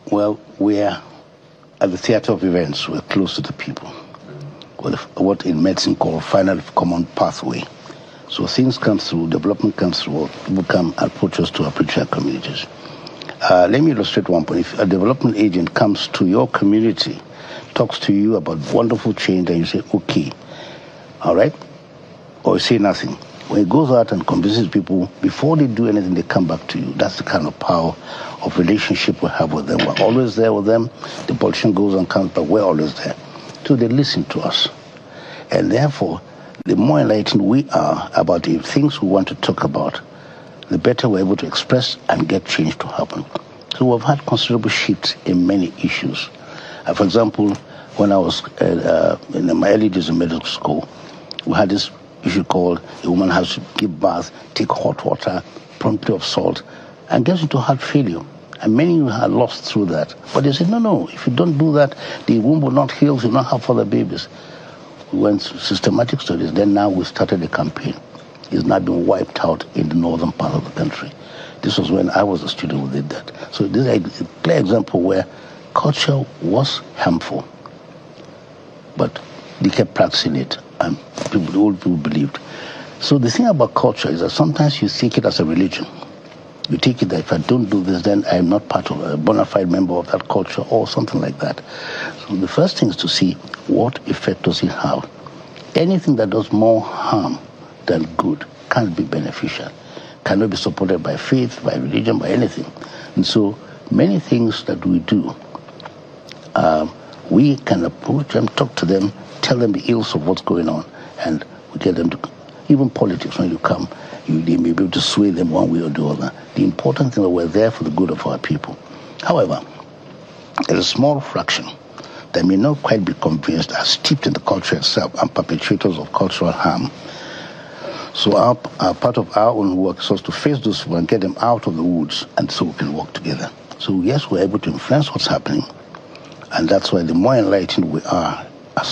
Well, we are at the theater of events. We're close to the people. With what in medicine called final common pathway. So things come through, development comes through, people come approach us to approach our communities. Let me illustrate one point. If a development agent comes to your community, talks to you about wonderful change, and you say, okay, all right, or you say nothing. When he goes out and convinces people, before they do anything, they come back to you. That's the kind of power of relationship we have with them. We're always there with them. The politician goes and comes, but we're always there. So they listen to us. And therefore, the more enlightened we are about the things we want to talk about, the better we're able to express and get change to happen. So we've had considerable shifts in many issues. For example, when I was in my early days in medical school, we had this issue called a woman has to give birth, take hot water, plenty of salt, and gets into heart failure. And many are lost through that. But they said, no, if you don't do that, the womb will not heal, you will not have further babies. We went through systematic studies. Then now we started a campaign. It's now been wiped out in the northern part of the country. This was when I was a student who did that. So this is a clear example where culture was harmful, but they kept practicing it, and the old people believed. So the thing about culture is that sometimes you take it as a religion. You take it that if I don't do this, then I'm not part of a bona fide member of that culture or something like that. So the first thing is to see what effect does it have. Anything that does more harm than good can't be beneficial, cannot be supported by faith, by religion, by anything. And so many things that we do, we can approach them, talk to them, tell them the ills of what's going on, and we get them to, even politics, when you come, they may be able to sway them one way or the other. The important thing is that we're there for the good of our people. However, there's a small fraction that may not quite be convinced, are steeped in the culture itself and perpetrators of cultural harm. So our part of our own work is also to face those people and get them out of the woods, and so we can work together. So yes, we're able to influence what's happening, and that's why the more enlightened we are as